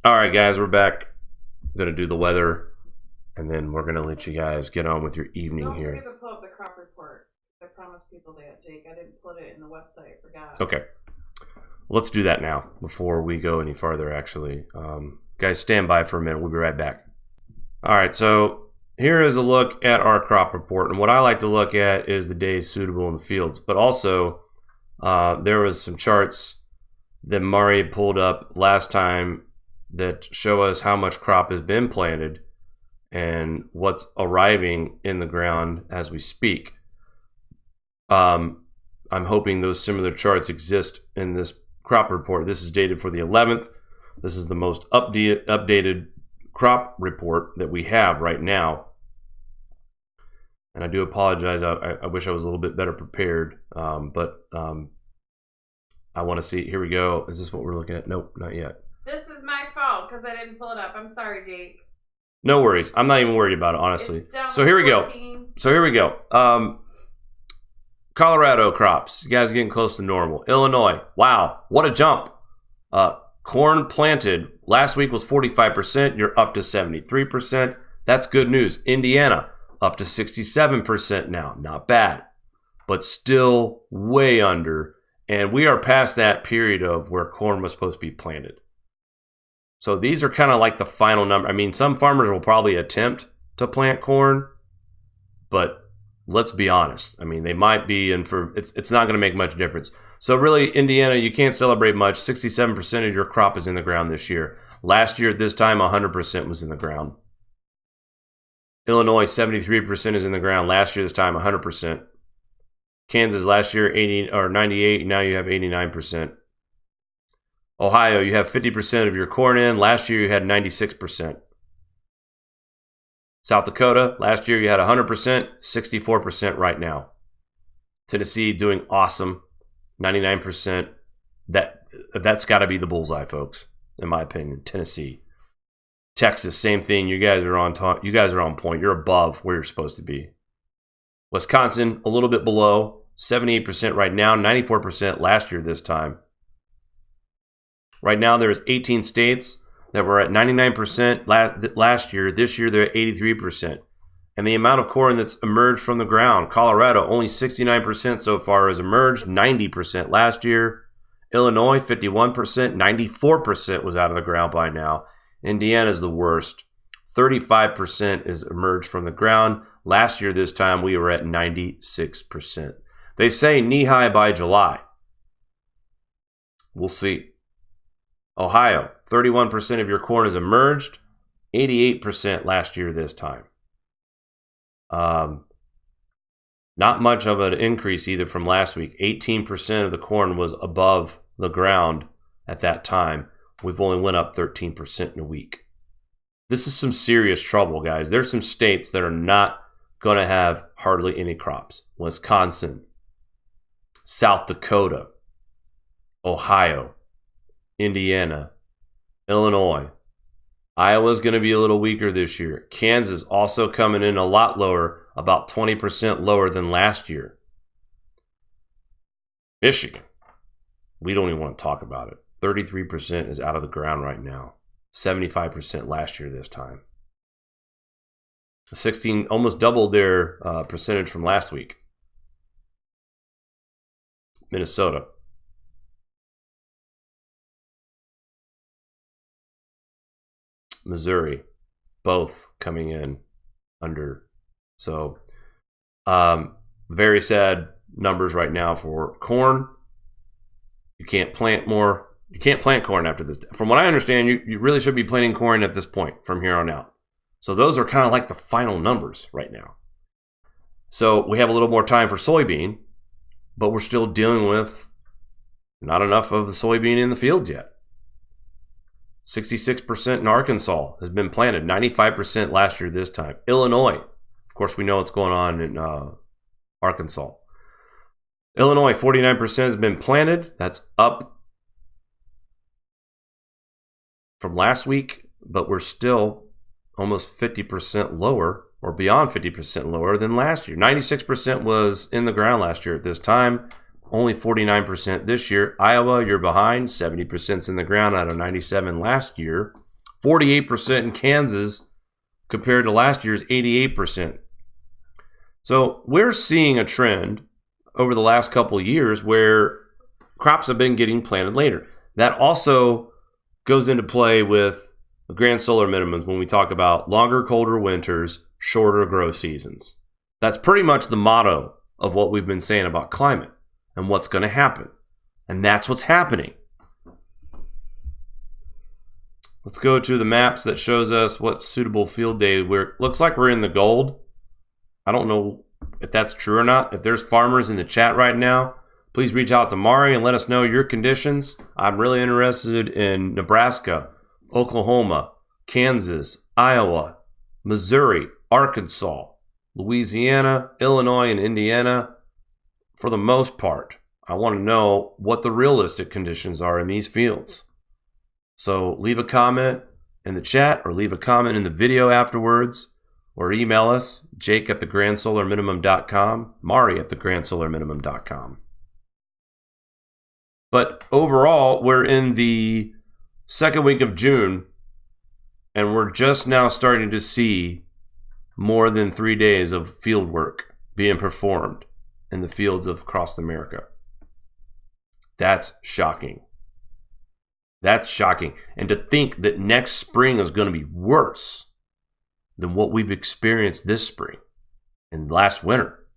All right, guys, we're back. I'm going to do the weather, and then we're going to let you guys get on with your evening here. Don't forget to pull up the crop report. I promised people that, Jake. I didn't put it in the website. Forgot. Okay. Let's do that now before we go any farther, actually. Guys, stand by for a minute. We'll be right back. All right, so here is a look at our crop report. And what I like to look at is the days suitable in the fields. But also, there was some charts that Murray pulled up last time that show us how much crop has been planted and what's arriving in the ground as we speak. I'm hoping those similar charts exist in this crop report. This is dated for the 11th. This is the most updated crop report that we have right now. And I do apologize. I wish I was a little bit better prepared. But I want to see. Here we go. Is this what we're looking at? Nope, not yet. This is my fault because I didn't pull it up. I'm sorry, Jake. No worries. I'm not even worried about it, honestly. So here we go. Colorado crops. You guys are getting close to normal. Illinois. Wow. What a jump. Corn planted. Last week was 45%. You're up to 73%. That's good news. Indiana. Up to 67% now. Not bad. But still way under. And we are past that period of where corn was supposed to be planted. So these are kind of like the final number. I mean, some farmers will probably attempt to plant corn, but let's be honest. I mean, they might be, and it's not going to make much difference. So really, Indiana, you can't celebrate much. 67% of your crop is in the ground this year. Last year at this time, 100% was in the ground. Illinois, 73% is in the ground. Last year this time, 100%. Kansas last year, 80 or 98. And now you have 89%. Ohio, you have 50% of your corn in. Last year, you had 96%. South Dakota, last year, you had 100%, 64% right now. Tennessee doing awesome, 99%. That's got to be the bullseye, folks, in my opinion. Tennessee. Texas, same thing. You guys are on top. You guys are on point. You're above where you're supposed to be. Wisconsin, a little bit below, 78% right now, 94% last year this time. Right now, there's 18 states that were at 99% last year. This year, they're at 83%. And the amount of corn that's emerged from the ground, Colorado, only 69% so far has emerged, 90% last year. Illinois, 51%, 94% was out of the ground by now. Indiana's the worst. 35% is emerged from the ground. Last year, this time, we were at 96%. They say knee-high by July. We'll see. Ohio, 31% of your corn is emerged, 88% last year this time. Not much of an increase either from last week. 18% of the corn was above the ground at that time. We've only went up 13% in a week. This is some serious trouble, guys. There's some states that are not going to have hardly any crops. Wisconsin, South Dakota, Ohio, Indiana, Illinois. Iowa's going to be a little weaker this year. Kansas also coming in a lot lower, about 20% lower than last year. Michigan, we don't even want to talk about it. 33% is out of the ground right now. 75% last year this time. 16 almost doubled their percentage from last week. Minnesota. Missouri, both coming in under. So, very sad numbers right now for corn. You can't plant more. You can't plant corn after this. From what I understand, you really should be planting corn at this point from here on out. So those are kind of like the final numbers right now. So we have a little more time for soybean, but we're still dealing with not enough of the soybean in the field yet. 66% in Arkansas has been planted, 95% last year this time. Illinois, of course, we know what's going on in Arkansas. Illinois, 49% has been planted. That's up from last week, but we're still almost 50% lower or beyond 50% lower than last year. 96% was in the ground last year at this time. Only 49% this year. Iowa, you're behind. 70% in the ground out of 97 last year. 48% in Kansas compared to last year's 88%. So we're seeing a trend over the last couple of years where crops have been getting planted later. That also goes into play with the grand solar minimums when we talk about longer, colder winters, shorter grow seasons. That's pretty much the motto of what we've been saying about climate and what's going to happen. And that's what's happening. Let's go to the maps that shows us what's suitable field day. Looks like we're in the gold. I don't know if that's true or not. If there's farmers in the chat right now, please reach out to Mari and let us know your conditions. I'm really interested in Nebraska, Oklahoma, Kansas, Iowa, Missouri, Arkansas, Louisiana, Illinois, and Indiana. For the most part, I want to know what the realistic conditions are in these fields. So leave a comment in the chat or leave a comment in the video afterwards, or email us, jake@thegrandsolarminimum.com, mari@thegrandsolarminimum.com. But overall, we're in the second week of June, and we're just now starting to see more than 3 days of field work being performed in the fields of across America. That's shocking. That's shocking. And to think that next spring is going to be worse than what we've experienced this spring and last winter.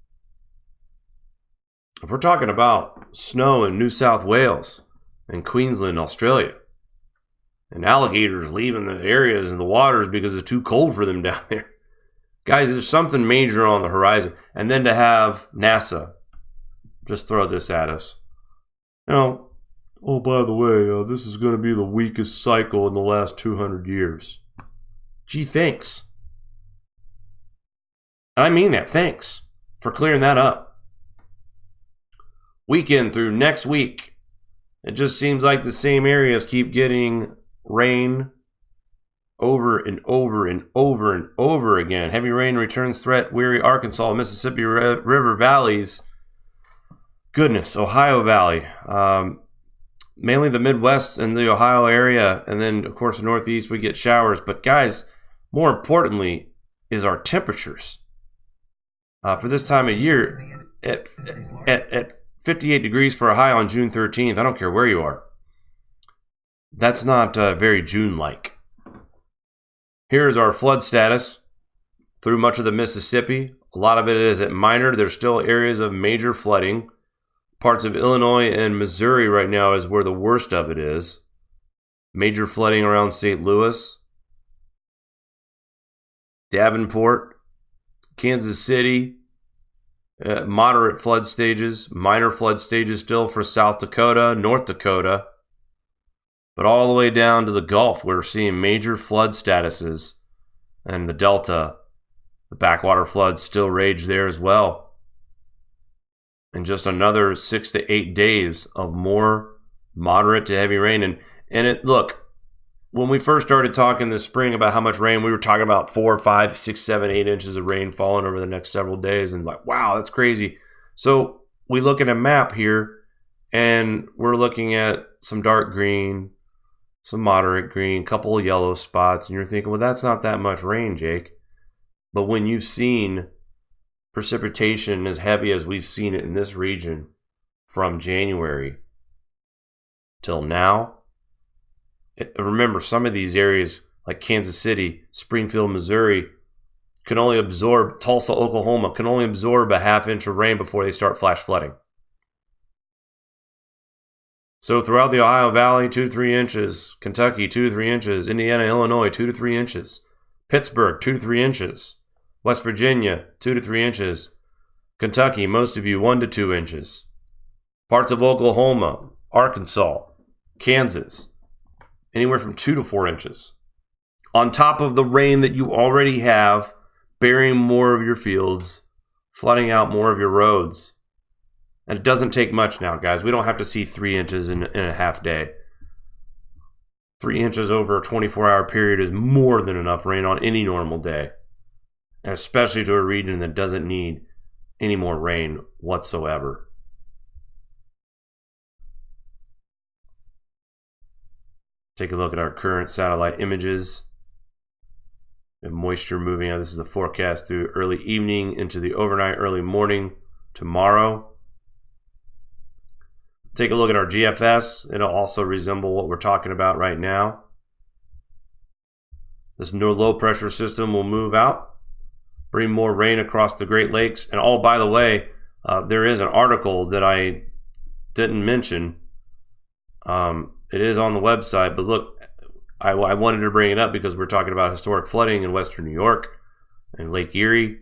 If we're talking about snow in New South Wales and Queensland, Australia, and alligators leaving the areas and the waters because it's too cold for them down there. Guys, there's something major on the horizon. And then to have NASA just throw this at us. You know, oh, by the way, this is going to be the weakest cycle in the last 200 years. Gee, thanks. I mean that. Thanks for clearing that up. Weekend through next week, it just seems like the same areas keep getting rain over and over and over and over again. Heavy rain returns threat, weary Arkansas, Mississippi River valleys. Goodness, Ohio Valley. Mainly the Midwest and the Ohio area, and then, of course, the Northeast, we get showers. But, guys, more importantly is our temperatures. For this time of year, at 58 degrees for a high on June 13th, I don't care where you are. That's not very June-like. Here's our flood status through much of the Mississippi. A lot of it is at minor. There's still areas of major flooding. Parts of Illinois and Missouri right now is where the worst of it is. Major flooding around St. Louis, Davenport, Kansas City, moderate flood stages, minor flood stages still for South Dakota, North Dakota, but all the way down to the Gulf, we're seeing major flood statuses, and the Delta, the backwater floods still rage there as well. And just another 6 to 8 days of more moderate to heavy rain. And it, look, when we first started talking this spring about how much rain, we were talking about 4, 5, 6, 7, 8 inches of rain falling over the next several days. And like, wow, that's crazy. So we look at a map here, and we're looking at some dark green, some moderate green, couple of yellow spots. And you're thinking, well, that's not that much rain, Jake. But when you've seen precipitation as heavy as we've seen it in this region from January till now, remember, some of these areas like Kansas City, Springfield, Missouri, can only absorb, Tulsa, Oklahoma, can only absorb a half inch of rain before they start flash flooding. So throughout the Ohio Valley, 2 to 3 inches. Kentucky, 2 to 3 inches. Indiana, Illinois, 2 to 3 inches. Pittsburgh, 2 to 3 inches. West Virginia, 2 to 3 inches. Kentucky, most of you, 1 to 2 inches. Parts of Oklahoma, Arkansas, Kansas, anywhere from 2 to 4 inches. On top of the rain that you already have, burying more of your fields, flooding out more of your roads. And it doesn't take much now, guys. We don't have to see 3 inches in a half day. 3 inches over a 24-hour period is more than enough rain on any normal day. Especially to a region that doesn't need any more rain whatsoever. Take a look at our current satellite images. The moisture moving out. This is the forecast through early evening into the overnight, early morning tomorrow. Take a look at our GFS. It'll also resemble what we're talking about right now. This new low pressure system will move out, bring more rain across the Great Lakes. And oh, by the way, there is an article that I didn't mention. It is on the website, but look, I wanted to bring it up because we're talking about historic flooding in western New York and Lake Erie,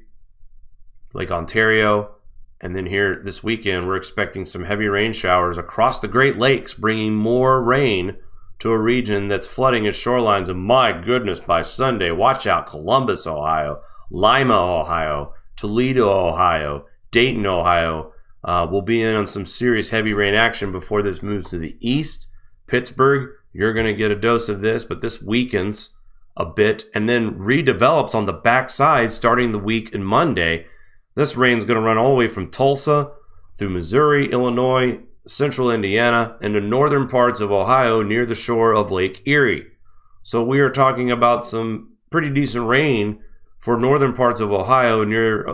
Lake Ontario. And then here this weekend, we're expecting some heavy rain showers across the Great Lakes, bringing more rain to a region that's flooding its shorelines. And my goodness, by Sunday, watch out, Columbus, Ohio, Lima, Ohio, Toledo, Ohio, Dayton, Ohio, will be in on some serious heavy rain action before this moves to the east. Pittsburgh, you're going to get a dose of this, but this weakens a bit and then redevelops on the backside starting the week in Monday. This rain's going to run all the way from Tulsa through Missouri, Illinois, central Indiana, and the northern parts of Ohio near the shore of Lake Erie. So we are talking about some pretty decent rain for northern parts of Ohio near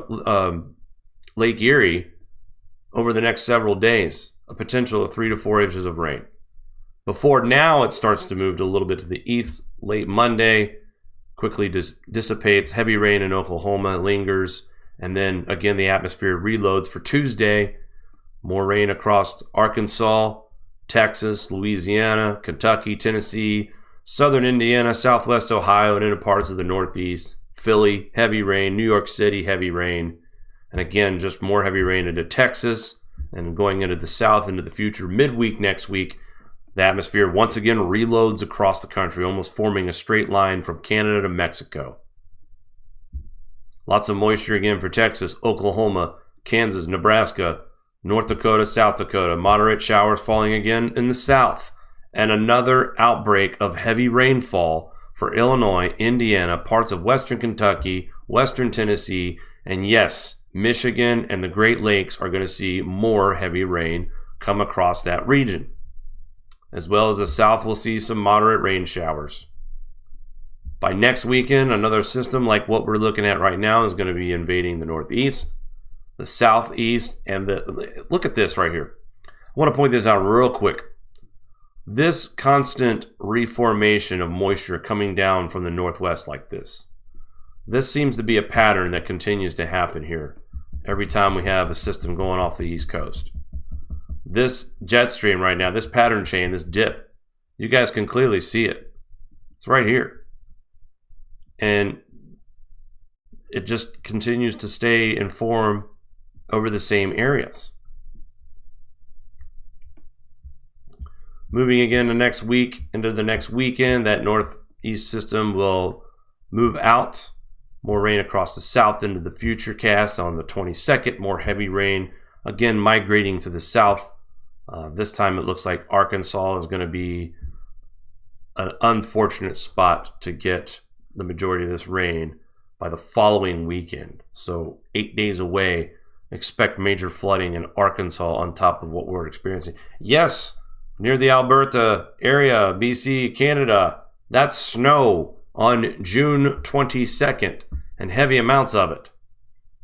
Lake Erie over the next several days, a potential of 3 to 4 inches of rain. Before now, it starts to move a little bit to the east late Monday, quickly dissipates. Heavy rain in Oklahoma lingers, and then again the atmosphere reloads for Tuesday. More rain across Arkansas, Texas, Louisiana, Kentucky, Tennessee, southern Indiana, southwest Ohio, and into parts of the Northeast. Philly, heavy rain. New York City, heavy rain. And again, just more heavy rain into Texas and going into the south into the future. Midweek next week, the atmosphere once again reloads across the country, almost forming a straight line from Canada to Mexico. Lots of moisture again for Texas, Oklahoma, Kansas, Nebraska, North Dakota, South Dakota. Moderate showers falling again in the south. And another outbreak of heavy rainfall for Illinois, Indiana, parts of western Kentucky, western Tennessee, and yes, Michigan and the Great Lakes are going to see more heavy rain come across that region. As well as the south will see some moderate rain showers. By next weekend, another system like what we're looking at right now is going to be invading the northeast, the southeast, and look at this right here. I want to point this out real quick. This constant reformation of moisture coming down from the northwest like this. This seems to be a pattern that continues to happen here every time we have a system going off the east coast. This jet stream right now, this pattern chain, this dip, you guys can clearly see it. It's right here. And it just continues to stay in form over the same areas. Moving again to next week, into the next weekend, that northeast system will move out. More rain across the south into the Futurecast on the 22nd. More heavy rain, again, migrating to the south. This time it looks like Arkansas is going to be an unfortunate spot to get the majority of this rain by the following weekend. So 8 days away, expect major flooding in Arkansas on top of what we're experiencing. Yes, near the Alberta area, BC, Canada, that's snow on June 22nd and heavy amounts of it.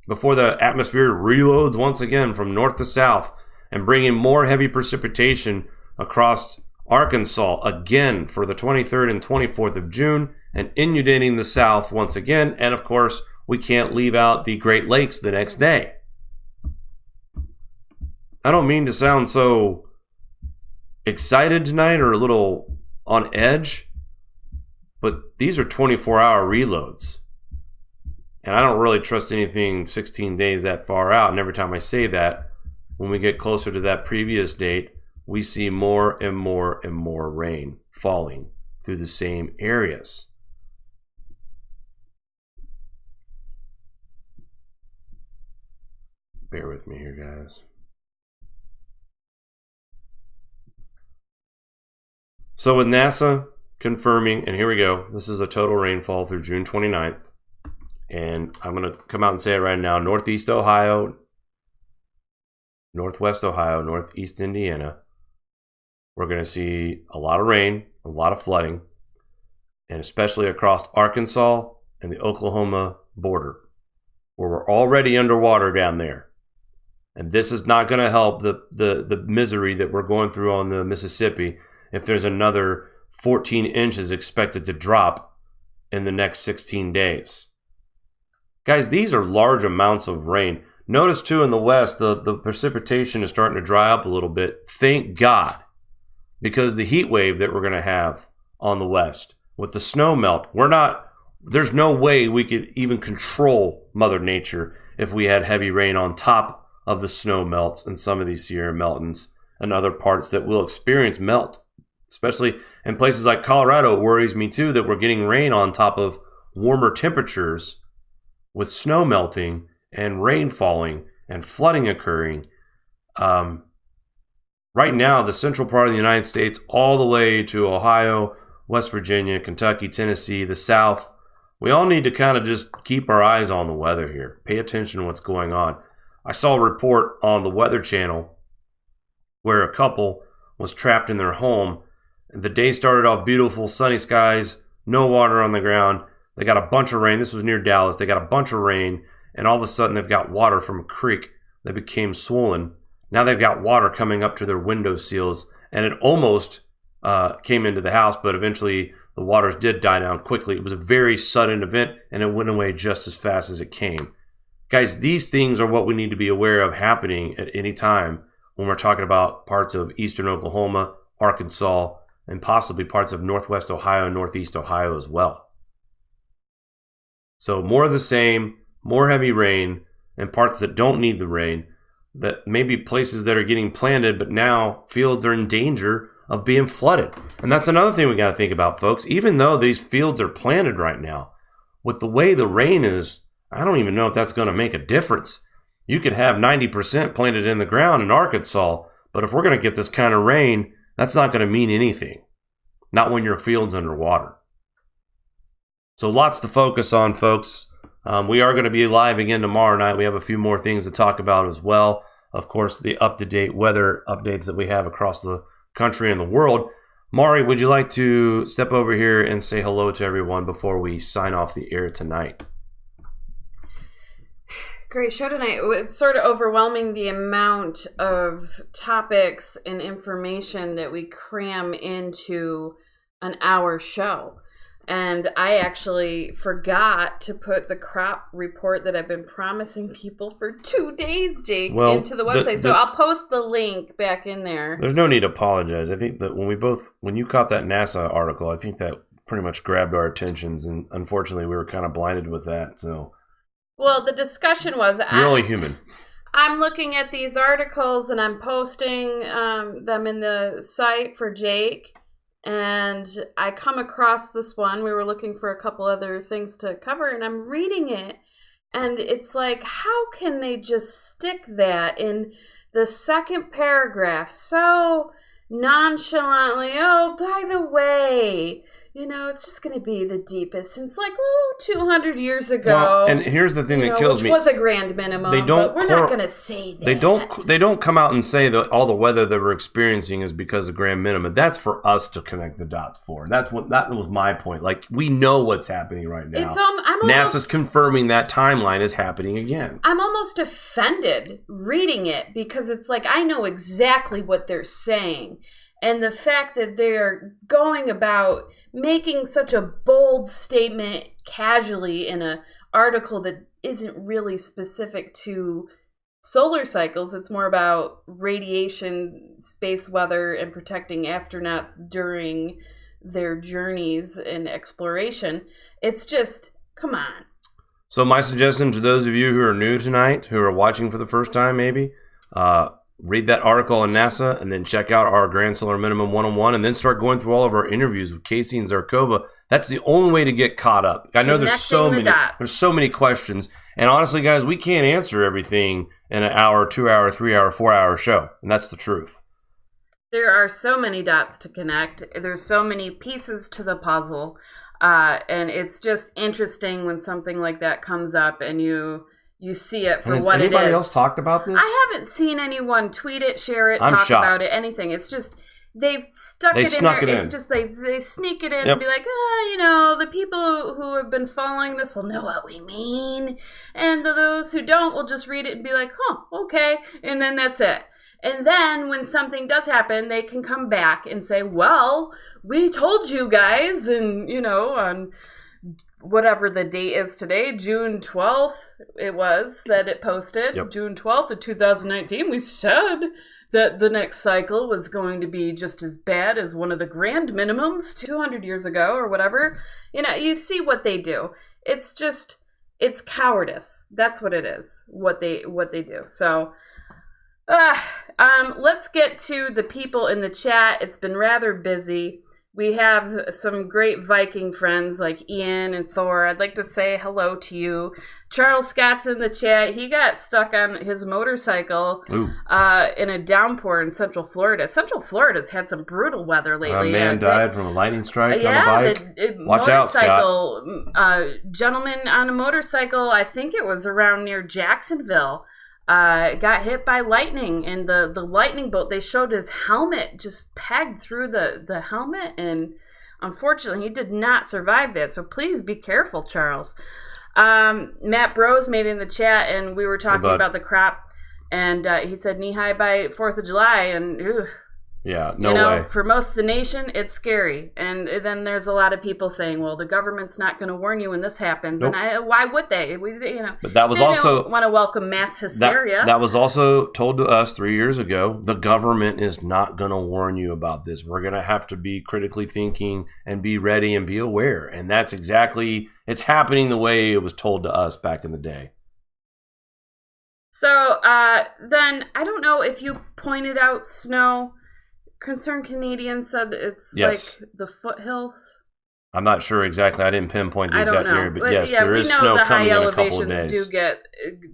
Before the atmosphere reloads once again from north to south and bringing more heavy precipitation across Arkansas again for the 23rd and 24th of June and inundating the south once again. And of course, we can't leave out the Great Lakes the next day. I don't mean to sound so excited tonight or a little on edge, but these are 24-hour reloads. And I don't really trust anything 16 days that far out. And every time I say that, when we get closer to that previous date, we see more and more and more rain falling through the same areas. Bear with me here, guys. So with NASA confirming, and here we go, this is a total rainfall through June 29th. And I'm going to come out and say it right now. Northeast Ohio, Northwest Ohio, Northeast Indiana, we're going to see a lot of rain, a lot of flooding, and especially across Arkansas and the Oklahoma border, where we're already underwater down there. And this is not going to help the misery that we're going through on the Mississippi if there's another 14 inches expected to drop in the next 16 days. Guys, these are large amounts of rain. Notice too in the west, the precipitation is starting to dry up a little bit. Thank God. Because the heat wave that we're going to have on the west with the snow melt, there's no way we could even control Mother Nature if we had heavy rain on top of the snow melts in some of these Sierra mountains and other parts that will experience melt. Especially in places like Colorado, it worries me too that we're getting rain on top of warmer temperatures with snow melting and rain falling and flooding occurring. Right now, the central part of the United States, all the way to Ohio, West Virginia, Kentucky, Tennessee, the South, we all need to kind of just keep our eyes on the weather here. Pay attention to what's going on. I saw a report on the Weather Channel where a couple was trapped in their home. The day started off beautiful, sunny skies, no water on the ground. They got a bunch of rain. This was near Dallas. They got a bunch of rain, and all of a sudden they've got water from a creek that became swollen. Now they've got water coming up to their window sills, and it almost came into the house, but eventually the waters did die down quickly. It was a very sudden event, and it went away just as fast as it came. Guys, these things are what we need to be aware of happening at any time when we're talking about parts of eastern Oklahoma, Arkansas, and possibly parts of northwest Ohio and northeast Ohio as well. So more of the same, more heavy rain, and parts that don't need the rain, that maybe places that are getting planted, but now fields are in danger of being flooded. And that's another thing we got to think about, folks. Even though these fields are planted right now, with the way the rain is, I don't even know if that's going to make a difference. You could have 90% planted in the ground in Arkansas, but if we're going to get this kind of rain, that's not going to mean anything. Not when your field's underwater. So lots to focus on, folks. We are going to be live again tomorrow night. We have a few more things to talk about as well. Of course, the up-to-date weather updates that we have across the country and the world. Mari, would you like to step over here and say hello to everyone before we sign off the air tonight? Great show tonight. It's sort of overwhelming the amount of topics and information that we cram into an hour show. And I actually forgot to put the crop report that I've been promising people for 2 days, Jake, into the website. So I'll post the link back in there. There's no need to apologize. I think that when you caught that NASA article, I think that pretty much grabbed our attentions. And unfortunately, we were kind of blinded with that. So, well, the discussion was... You're only human. I'm looking at these articles and I'm posting them in the site for Jake. And I come across this one. We were looking for a couple other things to cover, and I'm reading it. And it's like, how can they just stick that in the second paragraph so nonchalantly? Oh, by the way, it's just going to be the deepest since 200 years ago. Well, and here's the thing that kills me. Which was a grand minimum, but we're not going to say that. They don't come out and say that all the weather that we're experiencing is because of grand minimum. That's for us to connect the dots for. That was my point. We know what's happening right now. NASA's confirming that timeline is happening again. I'm almost offended reading it because it's I know exactly what they're saying. And the fact that they're going about making such a bold statement casually in an article that isn't really specific to solar cycles, it's more about radiation, space weather, and protecting astronauts during their journeys in exploration. It's just, come on. So my suggestion to those of you who are new tonight, who are watching for the first time maybe, read that article on NASA and then check out our Grand Solar Minimum 101 and then start going through all of our interviews with Casey and Zarkova. That's the only way to get caught up. I know there's so many questions. And honestly, guys, we can't answer everything in an hour, 2 hour, 3 hour, 4 hour show. And that's the truth. There are so many dots to connect. There's so many pieces to the puzzle. And it's just interesting when something like that comes up and you see it for what it is. Has anybody else talked about this? I haven't seen anyone tweet it, share it, talk about it, anything. It's just, they've stuck They it in snuck there. it It's in. just they sneak it in Yep. and be like, you know, the people who have been following this will know what we mean, and those who don't will just read it and be like, okay, and then that's it. And then when something does happen, they can come back and say, well, we told you guys, and, you know, on whatever the date is today, June 12th, it was that it posted. Yep. June 12th of 2019, we said that the next cycle was going to be just as bad as one of the grand minimums 200 years ago or whatever. You know, you see what they do. It's just, it's cowardice. That's what it is, what they do. So, let's get to the people in the chat. It's been rather busy. We have some great Viking friends like Ian and Thor. I'd like to say hello to you. Charles Scott's in the chat. He got stuck on his motorcycle in a downpour in Central Florida. Central Florida's had some brutal weather lately. A man died from a lightning strike on a bike. Watch out, Scott. Gentleman on a motorcycle, I think it was around near Jacksonville, got hit by lightning, and the lightning bolt, they showed his helmet just pegged through the helmet, and unfortunately he did not survive that. So please be careful, Charles. Matt Bros made it in the chat, and we were talking about the crop, and he said knee high by 4th of July, and yeah, no way. For most of the nation, it's scary. And then there's a lot of people saying, well, the government's not going to warn you when this happens. Nope. And why would they? But that was also, don't want to welcome mass hysteria. That was also told to us 3 years ago. The government is not going to warn you about this. We're going to have to be critically thinking and be ready and be aware. And that's exactly, it's happening the way it was told to us back in the day. So then, I don't know if you pointed out snow. Concerned Canadian said it's like the foothills. I'm not sure exactly. I didn't pinpoint the exact area, but yes, there is snow coming in a couple of days.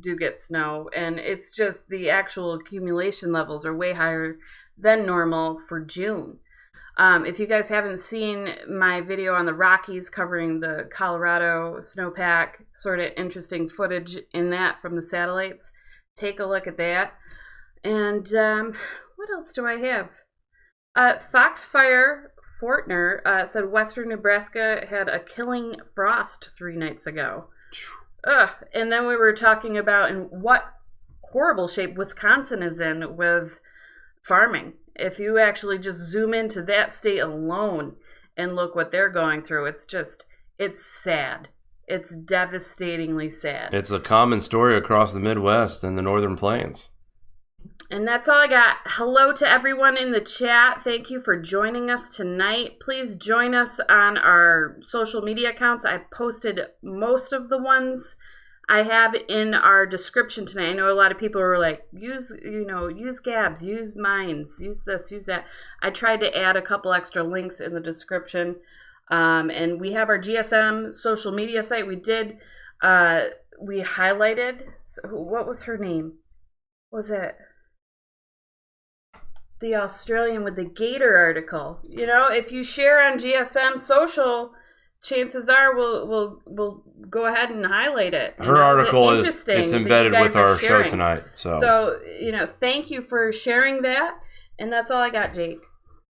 Do get snow, and it's just the actual accumulation levels are way higher than normal for June. If you guys haven't seen my video on the Rockies covering the Colorado snowpack, sort of interesting footage in that from the satellites, take a look at that. And what else do I have? Foxfire Fortner said Western Nebraska had a killing frost 3 nights ago. And then we were talking about in what horrible shape Wisconsin is in with farming. If you actually just zoom into that state alone and look what they're going through, it's sad. It's devastatingly sad. It's a common story across the Midwest and the Northern Plains. And that's all I got. Hello to everyone in the chat. Thank you for joining us tonight. Please join us on our social media accounts. I posted most of the ones I have in our description tonight. I know a lot of people were like, use Gabs, use Minds, use this, use that. I tried to add a couple extra links in the description. And we have our GSM social media site. We highlighted, what was her name? Was it the Australian with the gator article? You know, if you share on GSM social, chances are we'll go ahead and highlight it. Her article it's embedded with our show tonight. So thank you for sharing that. And that's all I got, Jake.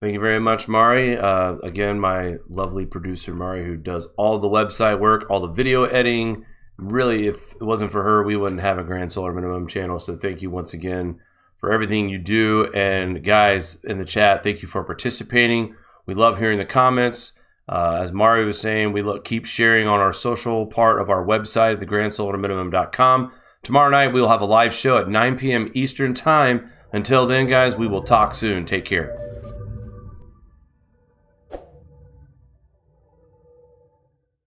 Thank you very much, Mari. Again, my lovely producer, Mari, who does all the website work, all the video editing. Really, if it wasn't for her, we wouldn't have a Grand Solar Minimum channel. So thank you once again for everything you do. And guys in the chat, thank you for participating. We love hearing the comments. As Mari was saying, keep sharing on our social part of our website, thegrandsolaminimum.com. Tomorrow night, we will have a live show at 9 p.m. Eastern Time. Until then, guys, we will talk soon. Take care.